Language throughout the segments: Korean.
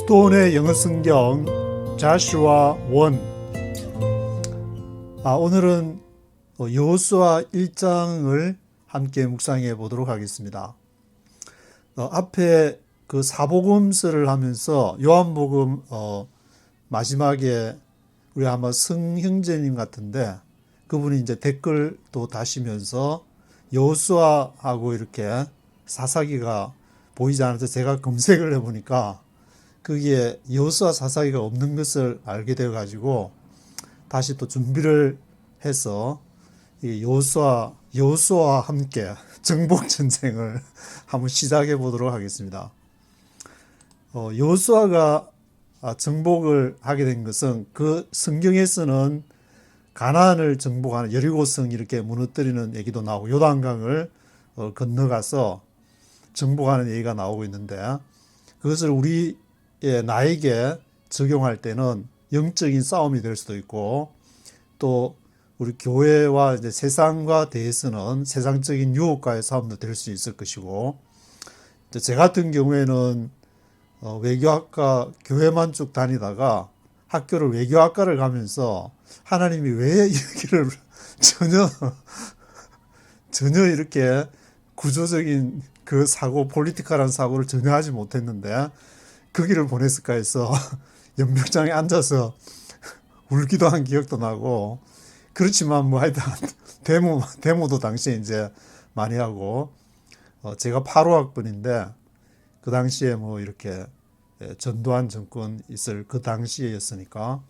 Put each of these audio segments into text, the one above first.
특도원의 영어 성경 자슈아 1. 오늘은 여호수아 1장을 함께 묵상해 보도록 하겠습니다. 앞에 그 사복음서를 하면서 요한복음 마지막에 우리 아마 성형제님 같은데 그분이 이제 댓글도 다시면서 여호수아하고 이렇게 사사기가 보이지 않아서 제가 검색을 해보니까 거기에 여호수아 사사기가 없는 것을 알게 되어 가지고 다시 또 준비를 해서 이 여호수아와 함께 정복 전쟁을 한번 시작해 보도록 하겠습니다. 여호수아가 정복을 하게 된 것은 그 성경에서는 가나안을 정복하는 여리고성 이렇게 무너뜨리는 얘기도 나오고 요단강을 건너가서 정복하는 얘기가 나오고 있는데 그것을 우리의 나에게 적용할 때는 영적인 싸움이 될 수도 있고 또 우리 교회와 이제 세상과 대해서는 세상적인 유혹과의 싸움도 될 수 있을 것이고 제 같은 경우에는 외교학과 교회만 쭉 다니다가 학교를 외교학과를 가면서 하나님이 왜 이렇게를 전혀 이렇게 구조적인 그 사고, 폴리티컬한 사고를 전혀 하지 못했는데 거기를 보냈을까 해서 연병장에 앉아서 울기도 한 기억도 나고 그렇지만 뭐 하여튼 데모도 당시에 이제 많이 하고 제가 8호학번인데 그 당시에 뭐 이렇게 전두환 정권 있을 그 당시였으니까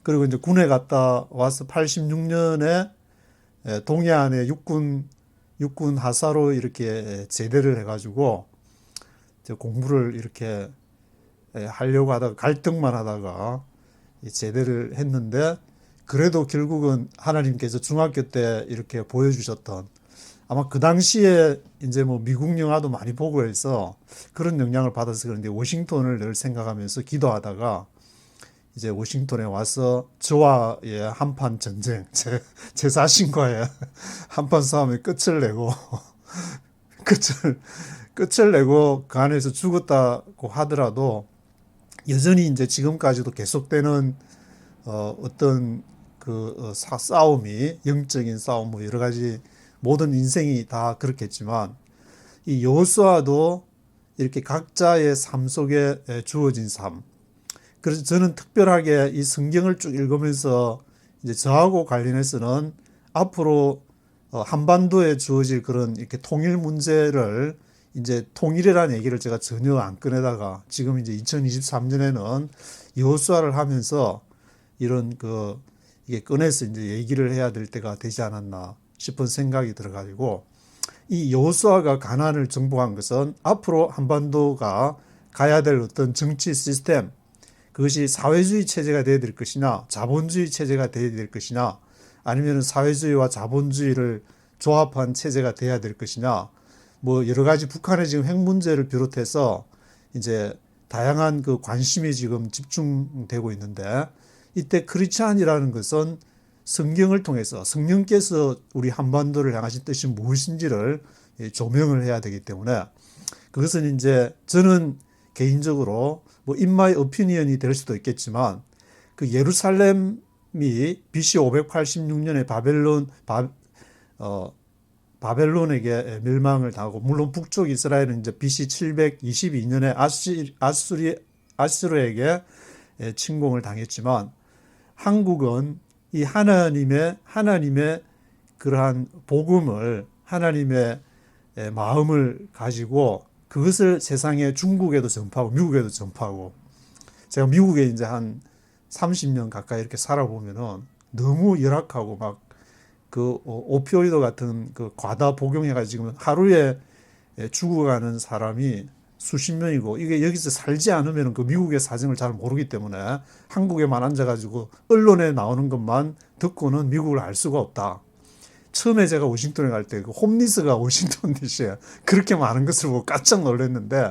그리고 이제 군에 갔다 와서 86년에 동해안에 육군 하사로 이렇게 제대를 해가지고 공부를 이렇게 하려고 하다가 갈등만 하다가 제대를 했는데 그래도 결국은 하나님께서 중학교 때 이렇게 보여주셨던 아마 그 당시에 이제 뭐 미국 영화도 많이 보고 해서 그런 영향을 받아서 그런데 워싱턴을 늘 생각하면서 기도하다가 이제 워싱턴에 와서 저와의 한판 전쟁, 제 자신과의 한판 싸움에 끝을 내고 끝을 내고 그 안에서 죽었다고 하더라도 여전히 이제 지금까지도 계속되는 어떤 그 싸움이 영적인 싸움 뭐 여러 가지 모든 인생이 다 그렇겠지만 이 여호수아도 이렇게 각자의 삶 속에 주어진 삶. 그래서 저는 특별하게 이 성경을 쭉 읽으면서 이제 저하고 관련해서는 앞으로 한반도에 주어질 그런 이렇게 통일 문제를 이제 통일이라는 얘기를 제가 전혀 안 꺼내다가 지금 이제 2023년에는 여호수아를 하면서 이런 이게 꺼내서 이제 얘기를 해야 될 때가 되지 않았나 싶은 생각이 들어가지고 이 여호수아가 가나안을 정복한 것은 앞으로 한반도가 가야 될 어떤 정치 시스템 그것이 사회주의 체제가 되어야 될 것이냐 자본주의 체제가 되어야 될 것이냐 아니면 사회주의와 자본주의를 조합한 체제가 되어야 될 것이냐 뭐 여러 가지 북한의 지금 핵 문제를 비롯해서 이제 다양한 그 관심이 지금 집중되고 있는데 이때 크리스찬이라는 것은 성경을 통해서 성령께서 우리 한반도를 향하신 뜻이 무엇인지를 조명을 해야 되기 때문에 그것은 이제 저는 개인적으로 뭐 in my opinion이 될 수도 있겠지만 그 예루살렘이 BC 586년에 바벨론에게 멸망을 당하고 물론 북쪽 이스라엘은 이제 BC 722년에 아수르에게 침공을 당했지만 한국은 이 하나님의 그러한 복음을 하나님의 마음을 가지고 그것을 세상에 중국에도 전파하고 미국에도 전파하고 제가 미국에 이제 한 30년 가까이 이렇게 살아보면은 너무 열악하고 막 그 오피오이드 같은 그 과다 복용해가지고 지금 하루에 죽어가는 사람이 수십 명이고 이게 여기서 살지 않으면 그 미국의 사정을 잘 모르기 때문에 한국에만 앉아가지고 언론에 나오는 것만 듣고는 미국을 알 수가 없다. 처음에 제가 워싱턴에 갈 때 그 홈리스가 워싱턴 DC에 그렇게 많은 것을 보고 깜짝 놀랐는데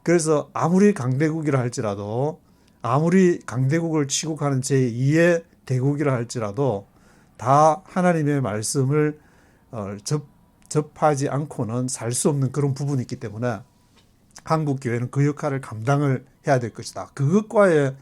그래서 아무리 강대국이라 할지라도 아무리 강대국을 취국하는 제2의 대국이라 할지라도 다 하나님의 말씀을 접하지 않고는 살 수 없는 그런 부분이 있기 때문에 한국 교회는 그 역할을 감당을 해야 될 것이다. 그것과의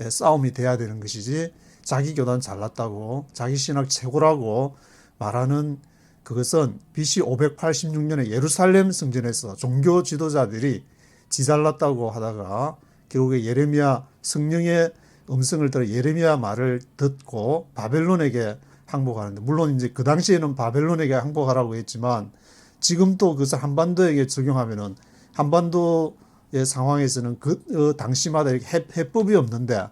싸움이 돼야 되는 것이지, 자기 교단 잘났다고 자기 신학 최고라고 말하는 그것은 BC 586년에 예루살렘 성전에서 종교 지도자들이 지잘났다고 하다가 결국에 예레미야, 성령의 음성을 들어 예레미야 말을 듣고 바벨론에게 항복하는데, 물론 이제 그 당시에는 바벨론에게 항복하라고 했지만 지금 또 그것을 한반도에게 적용하면은 한반도의 상황에서는 그 당시마다 해법이 없는데,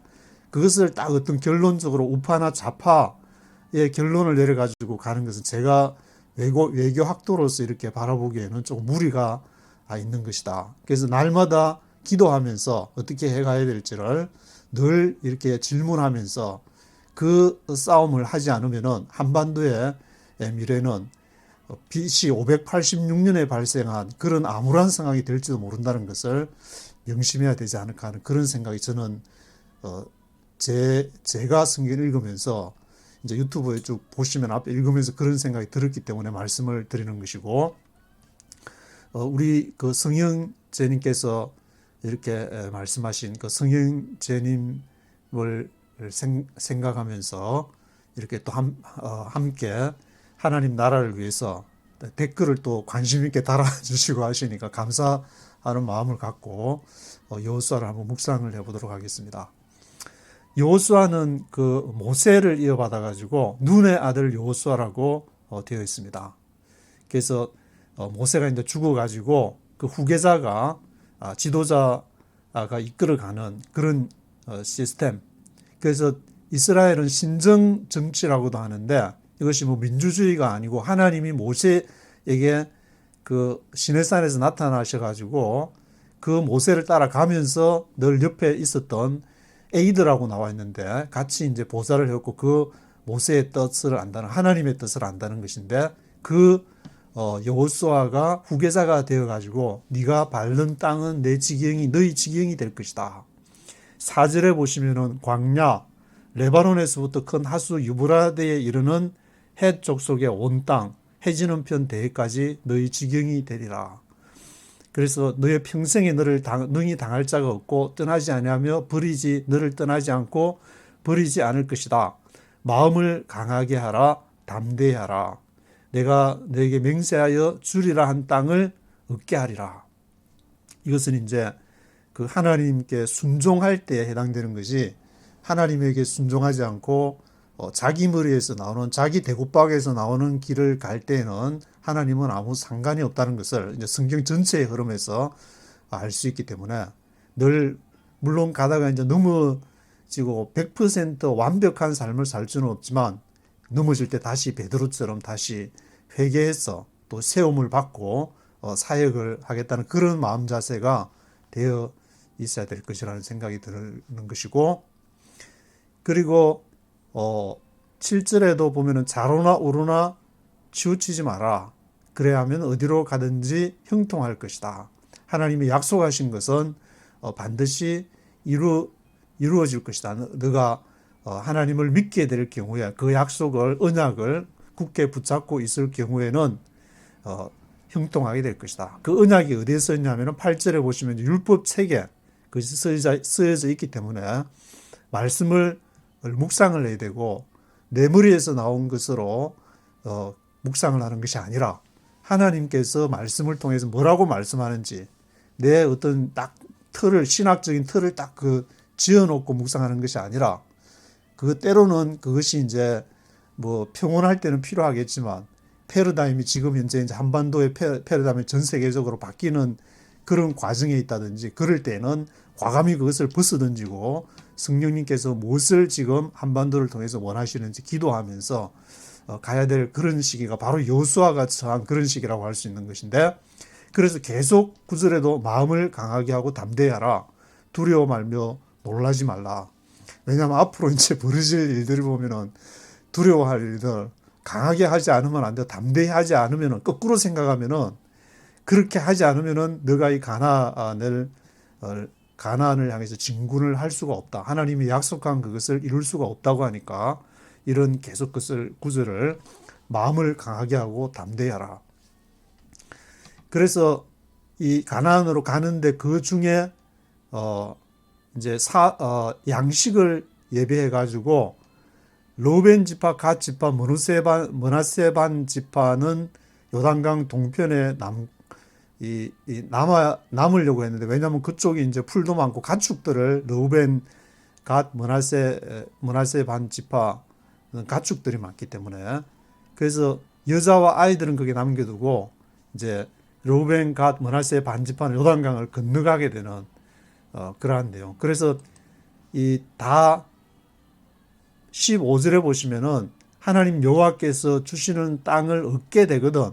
그것을 딱 어떤 결론적으로 우파나 좌파의 결론을 내려가지고 가는 것은 제가 외교학도로서 이렇게 바라보기에는 조금 무리가 있는 것이다. 그래서 날마다 기도하면서 어떻게 해가야 될지를 늘 이렇게 질문하면서 그 싸움을 하지 않으면은 한반도의 미래는 BC 586년에 발생한 그런 암울한 상황이 될지도 모른다는 것을 명심해야 되지 않을까 하는 그런 생각이 저는 제가 성경을 읽으면서 이제 유튜브에 쭉 보시면 앞에 읽으면서 그런 생각이 들었기 때문에 말씀을 드리는 것이고, 우리 그 성형제님께서 이렇게 말씀하신 그 성형제님을 생각하면서 이렇게 또 함께 하나님 나라를 위해서 댓글을 또 관심 있게 달아주시고 하시니까 감사하는 마음을 갖고 여호수아를 한번 묵상을 해보도록 하겠습니다. 여호수아는 그 모세를 이어받아 가지고 눈의 아들 여호수아라고 되어 있습니다. 그래서 모세가 이제 죽어 가지고 그 후계자가 지도자가 이끌어가는 그런 시스템. 그래서 이스라엘은 신정 정치라고도 하는데, 이것이 뭐 민주주의가 아니고 하나님이 모세에게 그 시내산에서 나타나셔가지고 그 모세를 따라가면서 늘 옆에 있었던 에이드라고 나와 있는데, 같이 이제 보좌를 했고 그 모세의 뜻을 안다는, 하나님의 뜻을 안다는 것인데, 그 여호수아가 후계자가 되어가지고 네가 밟는 땅은 내 지경이 너희 지경이 될 것이다. 4절에 보시면은 광야 레바논에서부터 큰 하수 유브라데에 이르는 헷 족속의 온 땅 해지는 편 대해까지 너희 지경이 되리라. 그래서 너의 평생에 너를 능히 당할 자가 없고 떠나지 아니하며 너를 떠나지 않고 버리지 않을 것이다. 마음을 강하게 하라, 담대하라. 내가 너에게 맹세하여 주리라 한 땅을 얻게 하리라. 이것은 이제 그 하나님께 순종할 때에 해당되는 것이, 하나님에게 순종하지 않고 자기 머리에서 나오는, 자기 대구박에서 나오는 길을 갈 때에는 하나님은 아무 상관이 없다는 것을 이제 성경 전체의 흐름에서 알 수 있기 때문에, 늘 물론 가다가 이제 넘어지고 100% 완벽한 삶을 살 수는 없지만 넘어질 때 다시 베드로처럼 다시 회개해서 또 세움을 받고 사역을 하겠다는 그런 마음 자세가 되어 있어야 될 것이라는 생각이 드는 것이고, 그리고 7절에도 보면은 좌로나 우로나 치우치지 마라. 그래야 하면 어디로 가든지 형통할 것이다. 하나님이 약속하신 것은 반드시 이루어질 것이다. 너가 하나님을 믿게 될 경우에 그 약속을, 언약을 굳게 붙잡고 있을 경우에는 형통하게 될 것이다. 그 언약이 어디에 써 있냐면 8절에 보시면 율법 책에 그것이 쓰여져 있기 때문에 말씀을 묵상을 해야 되고, 내 머리에서 나온 것으로 묵상을 하는 것이 아니라 하나님께서 말씀을 통해서 뭐라고 말씀하는지 내 어떤 딱 틀을, 신학적인 틀을 딱 지어놓고 묵상하는 것이 아니라, 그 때로는 그것이 이제 뭐 평온할 때는 필요하겠지만, 패러다임이 지금 현재 이제 한반도의 패러다임이 전 세계적으로 바뀌는 그런 과정에 있다든지, 그럴 때는 과감히 그것을 벗어던지고 성령님께서 무엇을 지금 한반도를 통해서 원하시는지 기도하면서 가야 될 그런 시기가 바로 여호수아가 처한 그런 시기라고 할 수 있는 것인데, 그래서 계속 9절에도 마음을 강하게 하고 담대하라. 두려워 말며 놀라지 말라. 왜냐하면 앞으로 이제 벌어질 일들을 보면은 두려워할 일들, 강하게 하지 않으면 안 돼. 담대히 하지 않으면은, 거꾸로 생각하면은, 그렇게 하지 않으면은 너가 이 가나안을 향해서 진군을 할 수가 없다. 하나님이 약속한 그것을 이룰 수가 없다고 하니까 이런 계속 그것을 마음을 강하게 하고 담대히 하라. 그래서 이 가나안으로 가는데 그 중에 이제 양식을 예비해 가지고 르우벤 지파, 갓 지파, 므낫세 반 지파는 요단강 동편에 남으려고 했는데, 왜냐하면 그쪽이 이제 풀도 많고 가축들을 르우벤, 갓, 므낫세 반 지파는 가축들이 많기 때문에, 그래서 여자와 아이들은 거기에 남겨두고 이제 르우벤, 갓, 므낫세 반 지파는 요단강을 건너가게 되는 그러한 내용. 그래서 이 다 15절에 보시면은 하나님 여호와께서 주시는 땅을 얻게 되거든.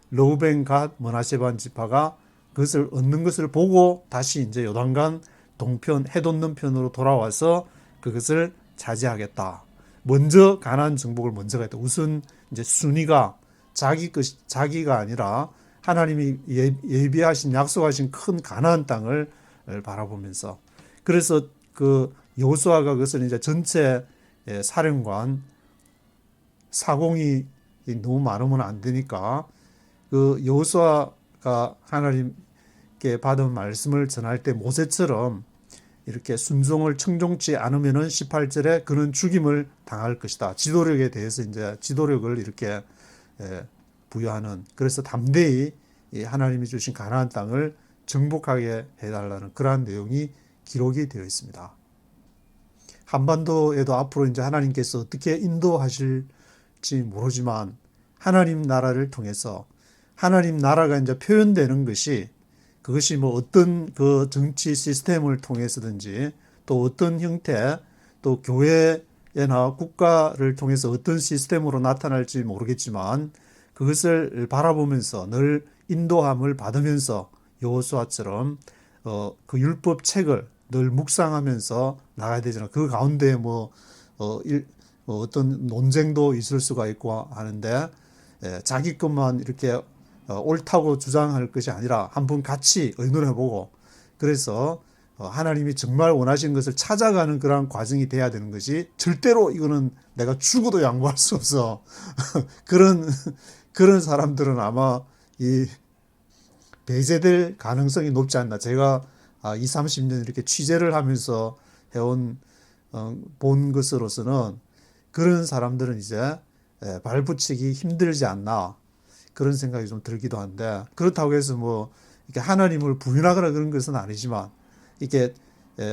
르우벤, 갓, 므낫세 반 지파가 그것을 얻는 것을 보고 다시 이제 요단강 동편, 해돋는 편으로 돌아와서 그것을 차지하겠다. 먼저 가나안 정복을 먼저 가겠다. 우선 이제 순위가 자기가 아니라 하나님이 예비하신, 약속하신 큰 가나안 땅을 바라보면서, 그래서 그 여호수아가 그것을 이제 전체 사령관 사공이 너무 많으면 안 되니까 그 여호수아가 하나님께 받은 말씀을 전할 때 모세처럼 이렇게 순종을 청종치 않으면은 18절에 그는 죽임을 당할 것이다. 지도력에 대해서 이제 지도력을 이렇게 부여하는, 그래서 담대히 하나님이 주신 가나안 땅을 정복하게 해달라는 그러한 내용이 기록이 되어 있습니다. 한반도에도 앞으로 이제 하나님께서 어떻게 인도하실지 모르지만 하나님 나라를 통해서 하나님 나라가 이제 표현되는 것이, 그것이 뭐 어떤 그 정치 시스템을 통해서든지 또 어떤 형태, 또 교회나 국가를 통해서 어떤 시스템으로 나타날지 모르겠지만 그것을 바라보면서 늘 인도함을 받으면서 여호수아처럼 그 율법 책을 늘 묵상하면서 나가야 되잖아요. 그 가운데 어떤 논쟁도 있을 수가 있고 하는데, 자기 것만 이렇게 옳다고 주장할 것이 아니라 한번 같이 의논해보고, 그래서 하나님이 정말 원하신 것을 찾아가는 그런 과정이 돼야 되는 것이, 절대로 이거는 내가 죽어도 양보할 수 없어. 그런 사람들은 아마 이 배제될 가능성이 높지 않나. 제가 20, 30년 이렇게 취재를 하면서 해온 본 것으로서는 그런 사람들은 이제 발붙이기 힘들지 않나, 그런 생각이 좀 들기도 한데, 그렇다고 해서 뭐 이렇게 하나님을 부인하거나 그런 것은 아니지만, 이게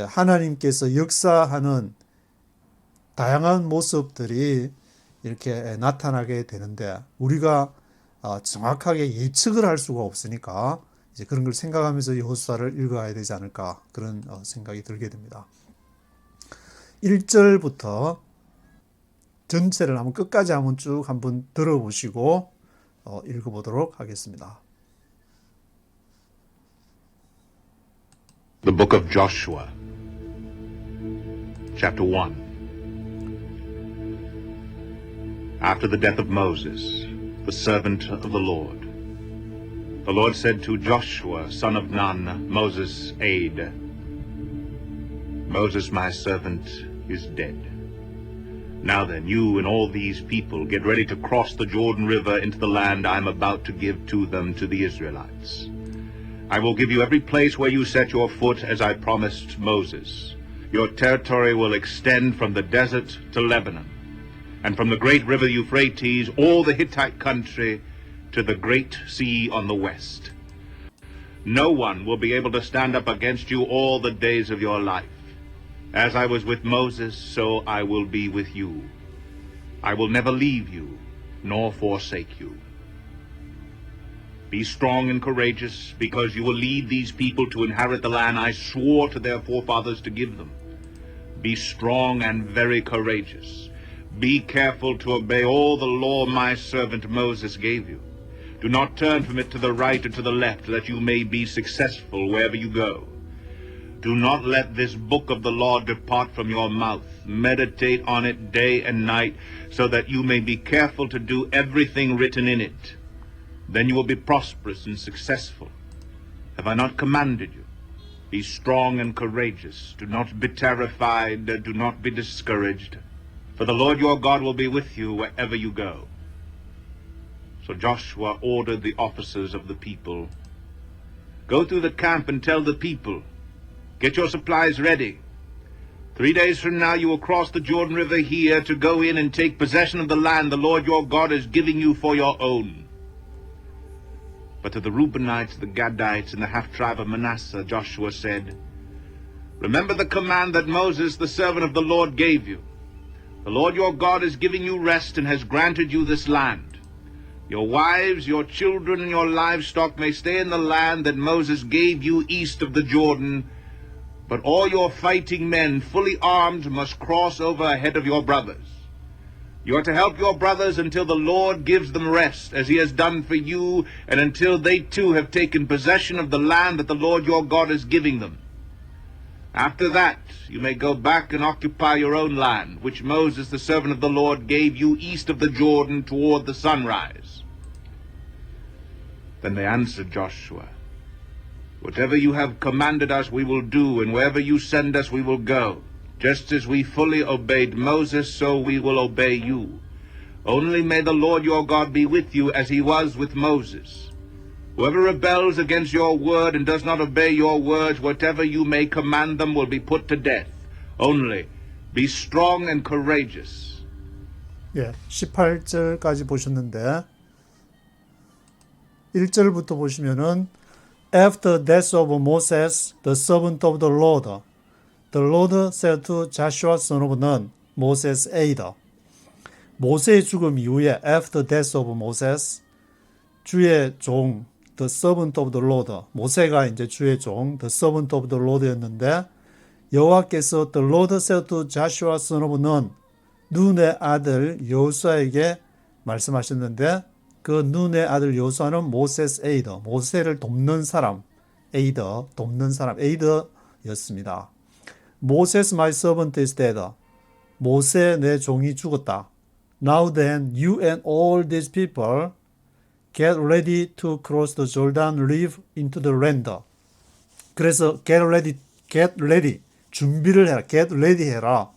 하나님께서 역사하는 다양한 모습들이 이렇게 나타나게 되는데, 우리가 정확하게 예측을 할 수가 없으니까 이제 그런 걸 생각하면서 여호수아를 읽어야 되지 않을까, 그런 생각이 들게 됩니다. 1절부터 전체를 한번 끝까지 한번 쭉 한번 들어보시고 읽어보도록 하겠습니다. The Book of Joshua, Chapter 1. After the death of Moses, the servant of the Lord said to Joshua, son of Nun, Moses' aide, Moses, my servant, is dead. Now then, you and all these people get ready to cross the Jordan River into the land I am about to give to them, to the Israelites. I will give you every place where you set your foot, as I promised Moses. Your territory will extend from the desert to Lebanon, and from the great river Euphrates, all the Hittite country, to the great sea on the west. No one will be able to stand up against you all the days of your life. As I was with Moses, so I will be with you. I will never leave you, nor forsake you. Be strong and courageous, because you will lead these people to inherit the land I swore to their forefathers to give them. Be strong and very courageous. Be careful to obey all the law my servant Moses gave you. Do not turn from it to the right or to the left, that you may be successful wherever you go. Do not let this book of the law depart from your mouth. Meditate on it day and night, so that you may be careful to do everything written in it. Then you will be prosperous and successful. Have I not commanded you? Be strong and courageous. Do not be terrified. Do not be discouraged. For the Lord your God will be with you wherever you go. So Joshua ordered the officers of the people, Go through the camp and tell the people, get your supplies ready. 3 days from now you will cross the Jordan River here to go in and take possession of the land the Lord your God is giving you for your own. But to the Reubenites, the Gadites, and the half-tribe of Manasseh, Joshua said, remember the command that Moses, the servant of the Lord, gave you. The Lord your God is giving you rest and has granted you this land. Your wives, your children, and your livestock may stay in the land that Moses gave you east of the Jordan, but all your fighting men, fully armed, must cross over ahead of your brothers. You are to help your brothers until the Lord gives them rest, as he has done for you, and until they too have taken possession of the land that the Lord your God is giving them. After that, you may go back and occupy your own land, which Moses, the servant of the Lord, gave you east of the Jordan toward the sunrise. Then they answered Joshua, whatever you have commanded us we will do, and wherever you send us we will go. Just as we fully obeyed Moses, so we will obey you. Only may the Lord your God be with you as he was with Moses. Whoever rebels against your word and does not obey your words, whatever you may command them will be put to death. Only be strong and courageous. 예, 18절까지 보셨는데 1절부터 보시면은 After the death of Moses, the servant of the Lord said to Joshua son of Nun, Moses' aider. 모세의 죽음 이후에 After the death of Moses, 주의 종 The servant of the Lord, 모세가 이제 주의 종 The servant of the Lord였는데 여호와께서 The Lord said to Joshua son of Nun, 눈의 아들 여호수아에게 말씀하셨는데 그 눈의 아들 여호수아는 모세스 에이더, 모세를 돕는 사람, 에이더, 돕는 사람, 에이더였습니다. Moses my servant is dead. 모세 내 종이 죽었다. Now then, you and all these people get ready to cross the Jordan River into the land. 그래서 get ready, 준비를 해라, get ready 해라.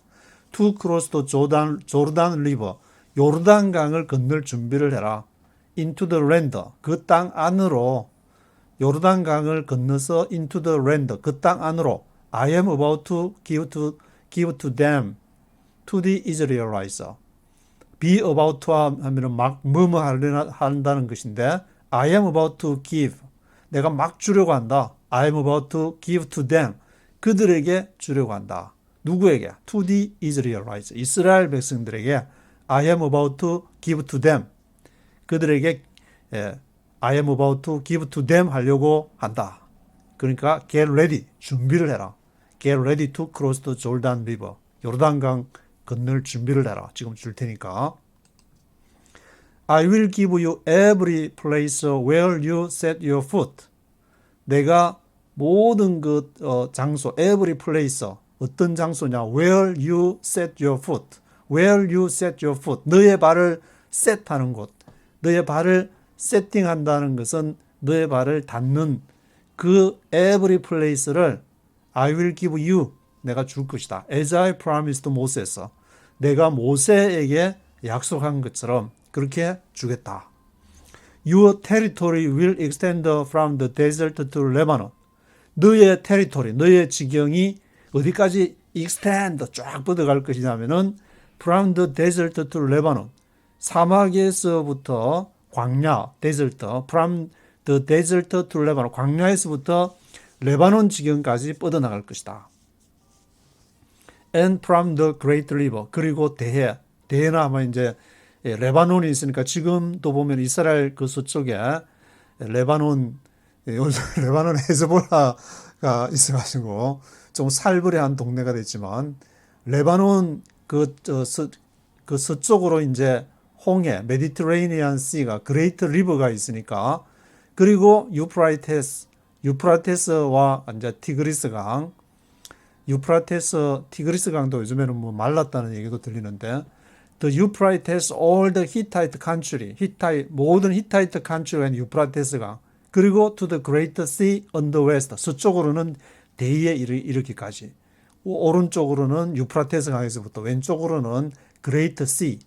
To cross the Jordan River, 요르단강을 건널 준비를 해라. Into the land, 그 땅 안으로, 요르단강을 건너서 into the land, 그 땅 안으로. I am about to give to them, to the Israelites. be about to 하면은 막 뭐뭐 한다는 것인데 I am about to give, 내가 막 주려고 한다. I am about to give to them, 그들에게 주려고 한다. 누구에게? To the Israelites, 이스라엘 백성들에게 I am about to give to them, 그들에게 I am about to give to them 하려고 한다. 그러니까 get ready, 준비를 해라. Get ready to cross the Jordan River, 요르단강 건널 준비를 해라. 지금 줄 테니까. I will give you every place where you set your foot. 내가 모든 그 장소, every place, 어떤 장소냐? Where you set your foot. Where you set your foot. 너의 발을 set하는 곳. 너의 발을 세팅한다는 것은 너의 발을 닿는 그 every place를 I will give you, 내가 줄 것이다. As I promised Moses, 내가 모세에게 약속한 것처럼 그렇게 주겠다. Your territory will extend from the desert to Lebanon. 너의 territory, 너의 지경이 어디까지 extend, 쫙 뻗어갈 것이냐면은 from the desert to Lebanon. 사막에서부터 광야, desert, from the desert to Lebanon. 광야에서부터 레바논 지경까지 뻗어나갈 것이다. And from the great river. 그리고 대해는 아마 이제 레바논이 있으니까 지금도 보면 이스라엘 그 서쪽에 레바논 헤즈볼라가 있어가지고 좀 살벌한 동네가 됐지만 레바논 그 서쪽으로 이제 홍해, 메디트레이니안 씨가 그레이트 리버가 있으니까 그리고 유프라테스와 이제 티그리스강, 티그리스강도 요즘에는 뭐 말랐다는 얘기도 들리는데, the Euphrates, all the Hittite country, 모든 히타이트 country가 유프라테스강, 그리고 to the great sea on the west, 서쪽으로는 대의에 이르기까지, 오른쪽으로는 유프라테스강에서부터 왼쪽으로는 great sea,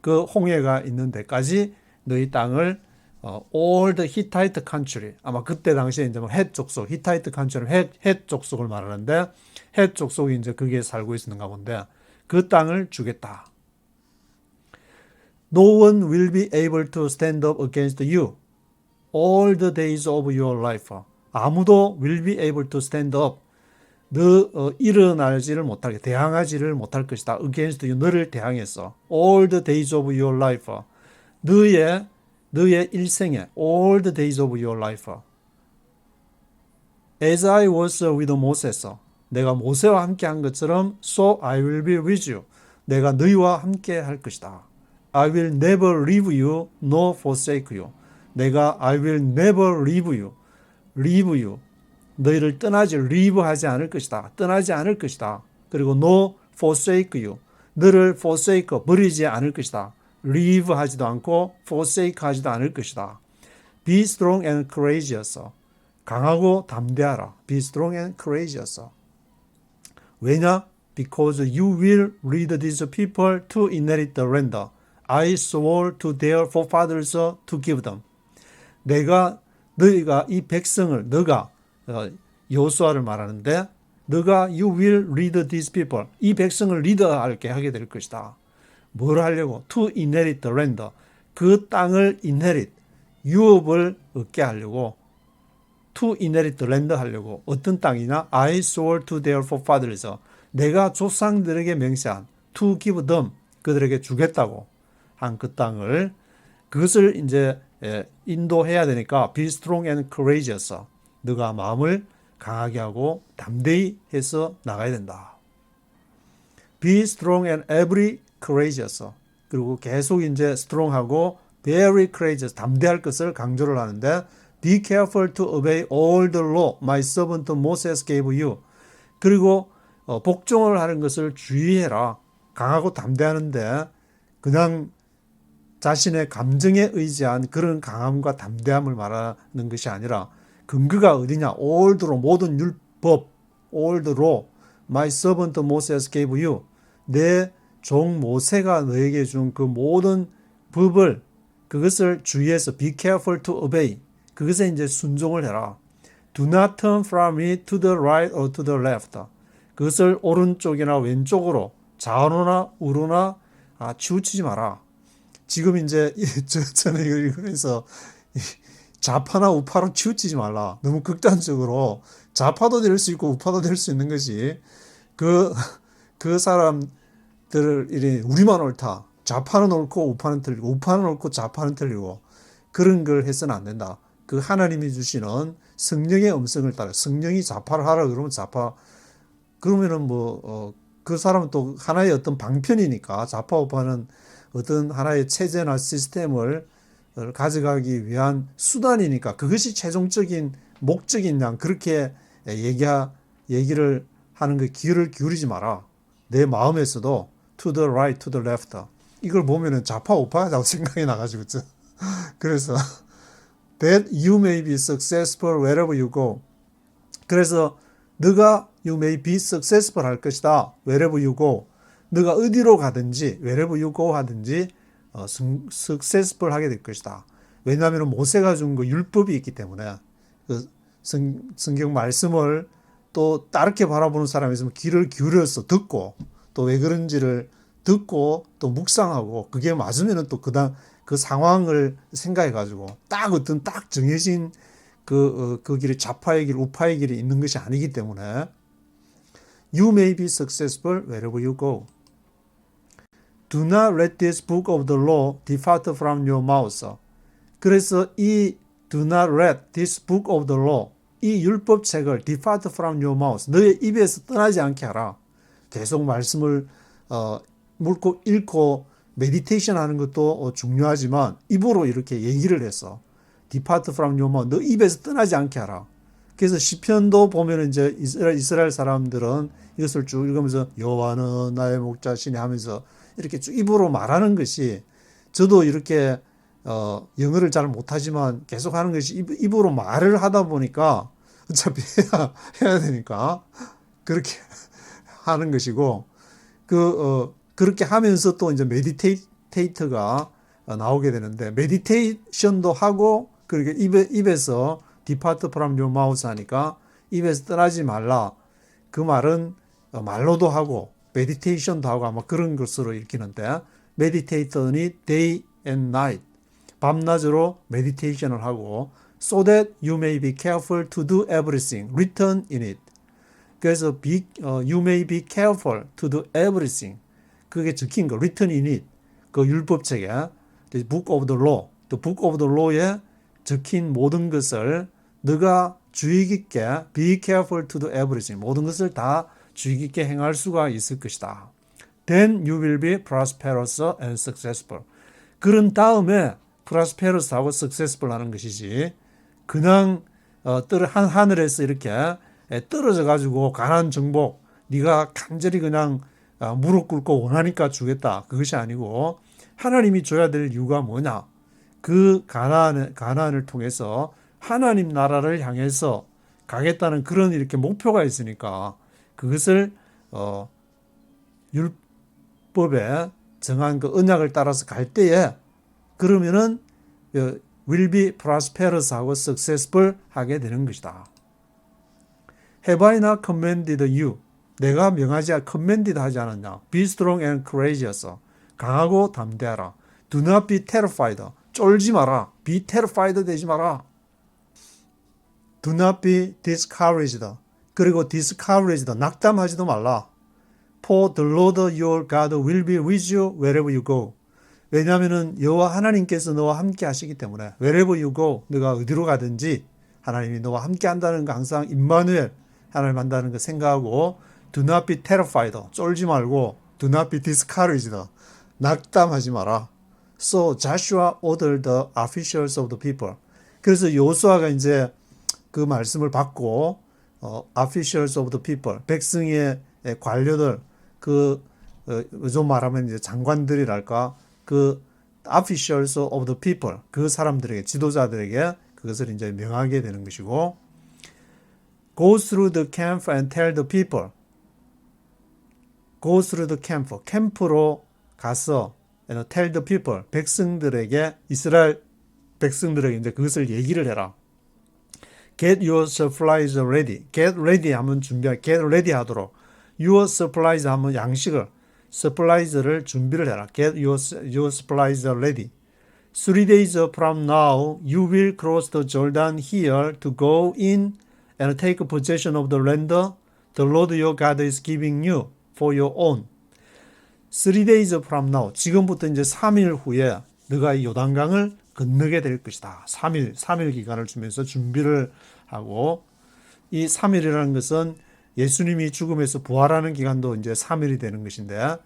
그 홍해가 있는 데까지 너희 땅을 all the Hittite country, 아마 그때 당시에 이제 뭐 헷 족속, 히타이트 country는 헷 족속을 말하는데 헷 족속이 이제 거기에 살고 있었는가 본데 그 땅을 주겠다. No one will be able to stand up against you all the days of your life. 아무도 will be able to stand up. 일어나지를 못하게, 대항하지를 못할 것이다. against you, 너를 대항해서. all the days of your life. 너의 일생에, all the days of your life. As I was with Moses. 내가 모세와 함께 한 것처럼 so I will be with you. 내가 너희와 함께 할 것이다. I will never leave you nor forsake you. 내가 I will never leave you. 너희를 leave하지 않을 것이다. 떠나지 않을 것이다. 그리고 no forsake you. 너를 forsake, 버리지 않을 것이다. leave 하지도 않고 forsake 하지도 않을 것이다. Be strong and courageous. 강하고 담대하라. Be strong and courageous. 왜냐? Because you will lead these people to inherit the land I swore to their forefathers to give them. 너희가 이 백성을, 여호수아를 말하는데, 너가 you will lead these people. 이 백성을 리더하게 하게 될 것이다. 뭘 하려고? To inherit the land. 그 땅을 inherit, 유업을 얻게 하려고. To inherit the land 하려고. 어떤 땅이냐? I swore to their forefathers. 내가 조상들에게 맹세한 to give them. 그들에게 주겠다고 한 그 땅을, 그것을 이제 인도해야 되니까 be strong and courageous. 너가 마음을 강하게 하고 담대히 해서 나가야 된다. Be strong and every courageous. 그리고 계속 이제 strong하고 very courageous, 담대할 것을 강조를 하는데 be careful to obey all the law my servant Moses gave you. 그리고 복종을 하는 것을 주의해라. 강하고 담대하는데 그냥 자신의 감정에 의지한 그런 강함과 담대함을 말하는 것이 아니라 근거가 어디냐? all the law, 모든 율법, all the law my servant Moses gave you. 내 종 모세가 너에게 준 그 모든 법을, 그것을 주의해서 be careful to obey. 그것에 이제 순종을 해라. Do not turn from it to the right or to the left. 그것을 오른쪽이나 왼쪽으로, 좌우나 우로나 치우치지 마라. 지금 이제 저는 이걸 읽으면서 좌파나 우파로 치우치지 말라. 너무 극단적으로 좌파도 될 수 있고 우파도 될 수 있는 것이 그 사람들을 우리만 옳다. 좌파는 옳고 우파는 틀리고 우파는 옳고 좌파는 틀리고 그런 걸 해서는 안 된다. 그 하나님이 주시는 성령의 음성을 따라 성령이 좌파를 하라 그러면 좌파, 그러면은 그 사람은 또 하나의 어떤 방편이니까 좌파 우파는 어떤 하나의 체제나 시스템을 가져가기 위한 수단이니까 그것이 최종적인 목적인 양 그렇게 얘기를 하는 그 귀를 기울이지 마라. 내 마음에서도 to the right, to the left. 이걸 보면은 좌파 우파라고 생각이 나가지고 그래서 that you may be successful wherever you go. 그래서 너가 you may be successful 할 것이다. wherever you go. 너가 어디로 가든지 wherever you go 하든지 successful 하게 될 것이다. 왜냐하면 모세가 준 그 율법이 있기 때문에 그 성경 말씀을 또 다르게 바라보는 사람이 있으면 귀를 기울여서 듣고 또 왜 그런지를 듣고 또 묵상하고 그게 맞으면은 또 그 상황을 생각해 가지고 딱 어떤 딱 정해진 그 길이 좌파의 길, 우파의 길이 있는 것이 아니기 때문에 You may be successful wherever you go. Do not let this book of the law depart from your mouth. 그래서 이 do not let this book of the law, 이 율법책을 depart from your mouth, 너의 입에서 떠나지 않게 하라. 계속 말씀을 묻고 읽고 메디테이션 하는 것도 중요하지만 입으로 이렇게 얘기를 해서 depart from your mouth, 너 입에서 떠나지 않게 하라. 그래서 시편도 보면 이제 이스라엘 사람들은 이것을 쭉 읽으면서 여호와는 나의 목자시니 하면서 이렇게 쭉 입으로 말하는 것이, 저도 이렇게 영어를 잘 못하지만 계속 하는 것이 입으로 말을 하다 보니까 어차피 해야 되니까 그렇게 하는 것이고, 그렇게 하면서 또 이제 메디테이터가 나오게 되는데 메디테이션도 하고 그렇게 입에서 depart from your mouth 하니까 입에서 떠나지 말라. 그 말은 말로도 하고 메디테이션도 하고 아마 그런 것으로 읽히는데 메디테이터니 day and night 밤낮으로 메디테이션을 하고 so that you may be careful to do everything written in it. 그래서 you may be careful to do everything. 그게 적힌 거 written in it. 그 율법책에 the book of the law. the book of the law에 적힌 모든 것을 너가 주의 깊게 be careful to do everything. 모든 것을 다 주의 깊게 행할 수가 있을 것이다. Then you will be prosperous and successful. 그런 다음에 prosperous하고 successful 하는 것이지 그냥 하늘에서 이렇게 떨어져 가지고 가난 정복 네가 간절히 그냥 무릎 꿇고 원하니까 주겠다. 그것이 아니고 하나님이 줘야 될 이유가 뭐냐. 그 가난을 통해서 하나님 나라를 향해서 가겠다는 그런 이렇게 목표가 있으니까 그것을 율법에 정한 그 언약을 따라서 갈 때에 그러면은 will be prosperous 하고 successful 하게 되는 것이다. Have I not commanded you? 내가 명하지 commanded 하지 않았냐? Be strong and courageous. 강하고 담대하라. Do not be terrified. 쫄지 마라. Be terrified 되지 마라. Do not be discouraged. 그리고 discouraged. 낙담하지도 말라. For the Lord your God will be with you wherever you go. 왜냐하면은 여호와 하나님께서 너와 함께 하시기 때문에 wherever you go. 너가 어디로 가든지 하나님이 너와 함께 한다는 거 항상 임마누엘 하나님 한다는 거 생각하고 do not be terrified. 쫄지 말고 do not be discouraged. 낙담하지 마라. So Joshua ordered the officials of the people. 그래서 여호수아가 이제 그 말씀을 받고 officials of the people, 백성의 관료들, 좀 말하면 이제 장관들이랄까, 그 officials of the people, 그 사람들에게, 지도자들에게 그것을 이제 명하게 되는 것이고, go through the camp and tell the people. go through the camp, 캠프로 가서 tell the people, 백성들에게, 이스라엘 백성들에게 이제 그것을 얘기를 해라. Get your supplies ready. Get ready 하면 get ready 하도록. Your supplies 하면 양식을, supplies를 준비를 해라. Get your supplies ready. 3 days from now, you will cross the Jordan here to go in and take possession of the land the Lord your God is giving you for your own. 3 days from now, 지금부터 이제 3일 후에 너가 이 요단강을 건너게 될 것이다. 3일 기간을 주면서 준비를 하고, 이 3일이라는 것은 예수님이 죽음에서 부활하는 기간도 이제 3일이 되는 것인데,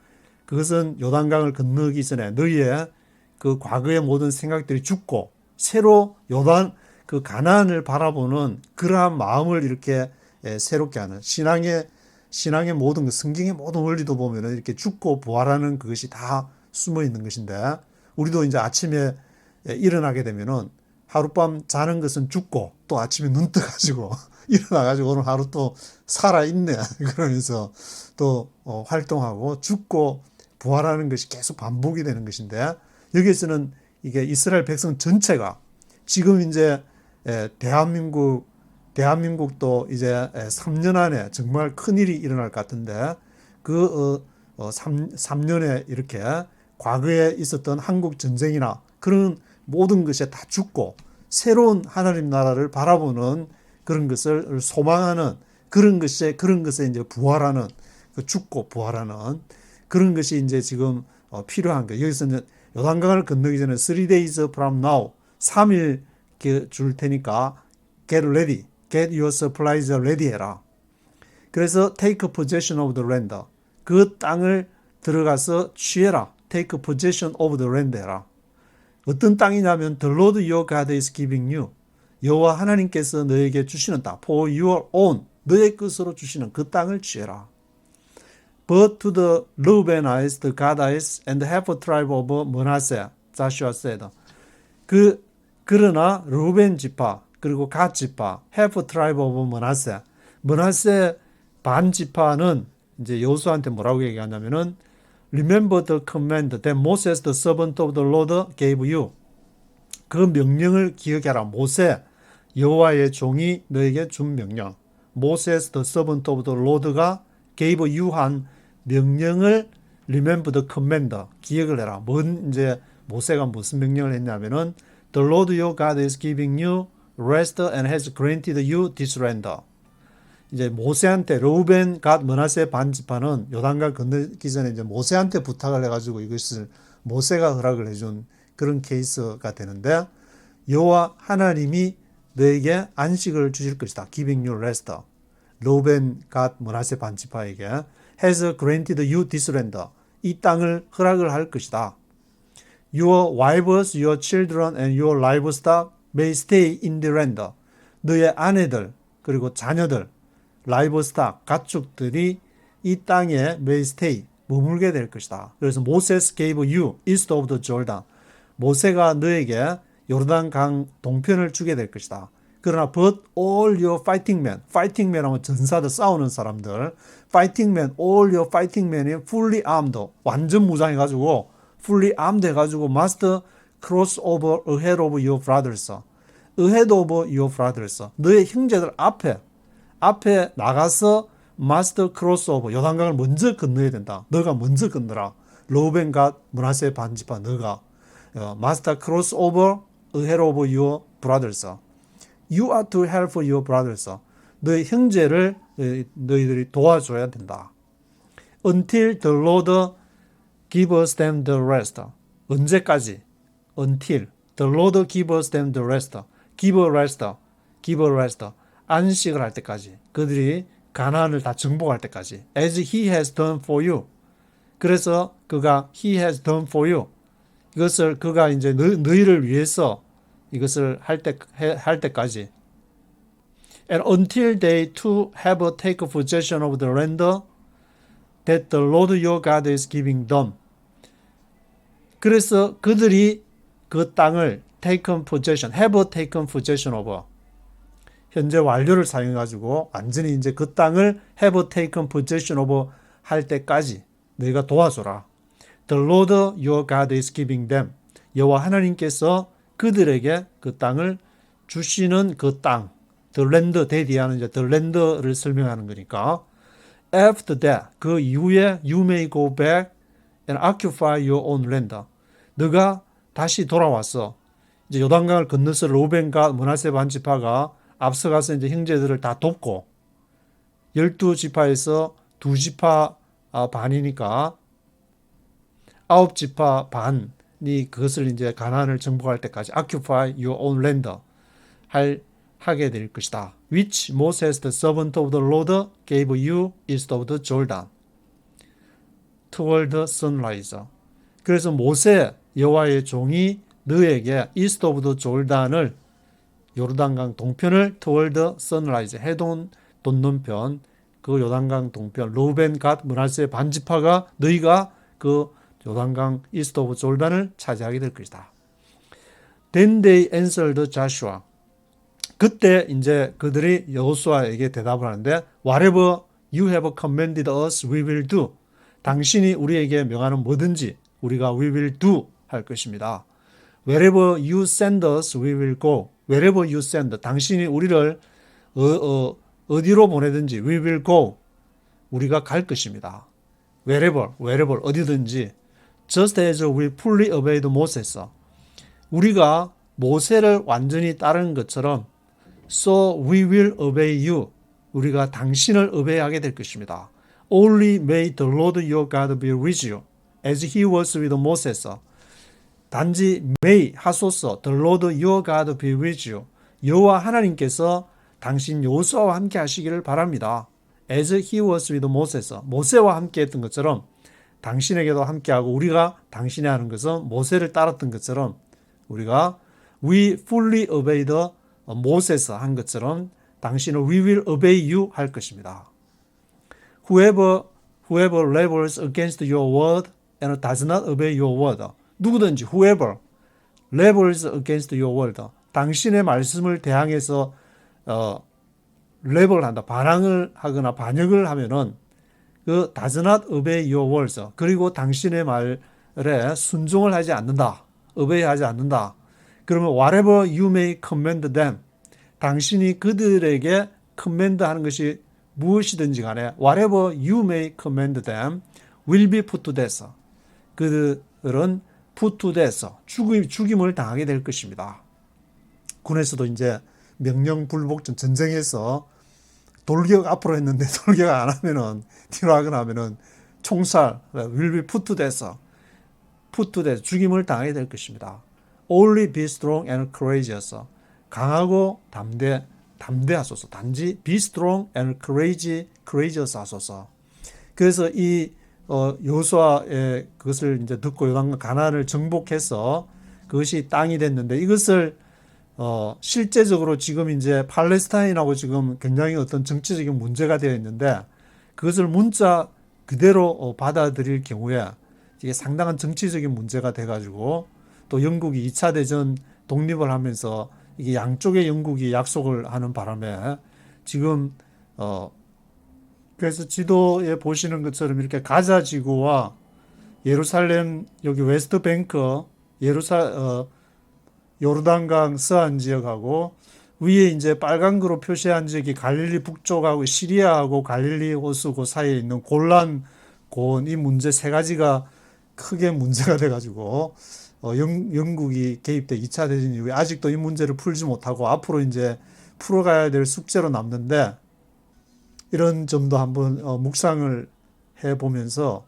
그것은 요단강을 건너기 전에 너희의 그 과거의 모든 생각들이 죽고, 새로 그 가나안을 바라보는 그러한 마음을 이렇게 새롭게 하는 신앙의 모든 것, 성경의 모든 원리도 보면은 이렇게 죽고 부활하는 그것이 다 숨어 있는 것인데, 우리도 이제 아침에 일어나게 되면은 하룻밤 자는 것은 죽고 또 아침에 눈 떠가지고 일어나가지고 오늘 하루 또 살아있네 그러면서 또 활동하고 죽고 부활하는 것이 계속 반복이 되는 것인데, 여기에서는 이게 이스라엘 백성 전체가 지금 이제 대한민국도 이제 3년 안에 정말 큰일이 일어날 것 같은데, 그 3년에 이렇게 과거에 있었던 한국 전쟁이나 그런 모든 것에 다 죽고 새로운 하나님 나라를 바라보는 그런 것을 소망하는 그런 것에 이제 부활하는, 그 죽고 부활하는 그런 것이 이제 지금 필요한 거예요. 여기서는 요단강을 건너기 전에 3 days from now, 3일 줄 테니까 get ready, get your supplies ready 해라. 그래서 take possession of the land, 그 땅을 들어가서 취해라. take possession of the land 해라. 어떤 땅이냐면 the Lord your God is giving you, 여호와 하나님께서 너에게 주시는 땅, for your own, 너의 것으로 주시는 그 땅을 취해라. But to the Reubenites, the Gadites, and half a tribe of Manasseh, Joshua said. 그러나 루벤 지파 그리고 갓 지파, half a tribe of Manasseh, 반 지파는 이제 여호수아한테 뭐라고 얘기하냐면은 remember the command that Moses the servant of the Lord gave you. 그 명령을 기억해라. 모세 여호와의 종이 너에게 준 명령. Moses the servant of the Lord가 gave you 한 명령을 remember the command 기억을 해라. 뭔 이제 모세가 무슨 명령을 했냐면은 The Lord your God is giving you rest and has granted you this land. 이제 모세한테 르우벤, 갓, 므낫세 반지파는 요단강 건너기 전에 이제 모세한테 부탁을 해가지고 이것을 모세가 허락을 해준 그런 케이스가 되는데 여호와 하나님이 너에게 안식을 주실 것이다. Giving you rest. 르우벤, 갓, 므낫세 반지파에게 has granted you this land. 이 땅을 허락을 할 것이다. Your wives, your children, and your livestock may stay in the land. 너의 아내들 그리고 자녀들 라이브스탁, 가축들이 이 땅에 may stay, 머물게 될 것이다. 그래서 Moses gave you east of the Jordan. 모세가 너에게 요르단 강 동편을 주게 될 것이다. 그러나 but all your fighting men, fighting men 하면 전사들 싸우는 사람들, fighting men, all your fighting men이 fully armed, 완전 무장해가지고 fully armed 해가지고 must cross over ahead of your brothers. ahead of your brothers. 너의 형제들 앞에 나가서 마스터 크로스오버 요단강을 먼저 건너야 된다. 너가 먼저 건너라. 르우벤, 갓, 므낫세 반지파 너가 마스터 크로스오버 ahead of your brothers. You are to help your brothers. 너의 형제를 너희들이 도와줘야 된다. Until the Lord gives them the rest. 언제까지? Until the Lord gives them the rest. Give a rest. Give a rest. 안식을 할 때까지 그들이 가나안을 다 정복할 때까지 as he has done for you. 그래서 그가 he has done for you 이것을 그가 이제 너희를 위해서 이것을 할 때까지 and until they too have taken possession of the land that the Lord your God is giving them. 그래서 그들이 그 땅을 taken possession, have taken possession of 현재 완료를 사용해가지고 완전히 이제 그 땅을 have taken possession of 할 때까지 너희가 도와줘라. The Lord your God is giving them. 여호와 하나님께서 그들에게 그 땅을 주시는 그 땅. The land, 대디하는 이제 the land를 설명하는 거니까. After that, 그 이후에 you may go back and occupy your own land. 너가 다시 돌아와서 이제 요단강을 건너서 르우벤과 므낫세 반지파가 앞서가서 이제 형제들을 다 돕고 12지파에서 2지파 반이니까 9지파 반이 그것을 이제 가나안을 정복할 때까지 occupy your own land 하게 될 것이다. Which Moses the servant of the Lord gave you east of the Jordan toward the sunrise. 그래서 모세 여호와의 종이 너에게 east of the Jordan을 요르단강 동편을 toward the sunrise 해동 돋는편 그 요단강 동편 르우벤, 갓, 므낫세 반지파가 너희가 그 요단강 east of Jordan을 차지하게 될 것이다. Then they answered Joshua. 그때 이제 그들이 여호수아에게 대답을 하는데 Whatever you have commanded us, we will do. 당신이 우리에게 명하는 뭐든지 우리가 we will do 할 것입니다. Wherever you send us, we will go. Wherever you send, 당신이 우리를 어디로 보내든지 we will go. 우리가 갈 것입니다. Wherever 어디든지 just as we fully obeyed Moses. 우리가 모세를 완전히 따르는 것처럼 so we will obey you. 우리가 당신을 obey하게 될 것입니다. Only may the Lord your God be with you as he was with Moses. 단지 may 하소서 the Lord your God be with you. 여호와 하나님께서 당신 여호수아와 함께 하시기를 바랍니다. As he was with Moses. 모세와 함께 했던 것처럼 당신에게도 함께하고 우리가 당신이 하는 것은 모세를 따랐던 것처럼 우리가 we fully obeyed Moses 한 것처럼 당신은 we will obey you 할 것입니다. Whoever rebels against your word and does not obey your word. 누구든지 whoever rebels against your word. 당신의 말씀을 대항해서 rebel한다. 반항을 하거나 반역을 하면은 그 does not obey your words. 그리고 당신의 말에 순종을 하지 않는다. obey하지 않는다. 그러면 whatever you may command them. 당신이 그들에게 command하는 것이 무엇이든지 간에 whatever you may command them will be put to death. 그들은 put to death. 죽임을 당하게 될 것입니다. 군에서도 이제 명령 불복종 전쟁에서 돌격 앞으로 했는데 돌격 안 하면은 뒤로 하거나 하면은 총살 will be put to death. put to death. 죽임을 당하게 될 것입니다. Only be strong and courageous. 강하고 담대하소서. 단지 be strong and courageous 하소서. 그래서 이 여호수아의 그것을 이제 듣고 요단강 가나안을 정복해서 그것이 땅이 됐는데 이것을 실제적으로 지금 이제 팔레스타인하고 지금 굉장히 어떤 정치적인 문제가 되어 있는데 그것을 문자 그대로 받아들일 경우에 이게 상당한 정치적인 문제가 돼가지고 또 영국이 2차 대전 독립을 하면서 이게 양쪽의 영국이 약속을 하는 바람에 지금 그래서 지도에 보시는 것처럼 이렇게 가자 지구와 예루살렘 여기 웨스트 뱅크 요르단강 서안 지역하고 위에 이제 빨간거로 표시한 지역이 갈릴리 북쪽하고 시리아하고 갈릴리 호수 그 사이에 있는 골란 고원 이 문제 세 가지가 크게 문제가 돼가지고 영국이 개입돼 2차 대전 이후에 아직도 이 문제를 풀지 못하고 앞으로 이제 풀어가야 될 숙제로 남는데 이런 점도 한번 묵상을 해보면서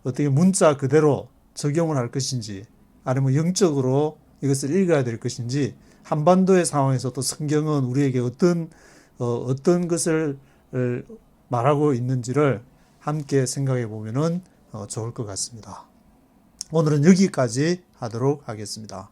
어떻게 문자 그대로 적용을 할 것인지 아니면 영적으로 이것을 읽어야 될 것인지 한반도의 상황에서 또 성경은 우리에게 어떤 것을 말하고 있는지를 함께 생각해 보면은 좋을 것 같습니다. 오늘은 여기까지 하도록 하겠습니다.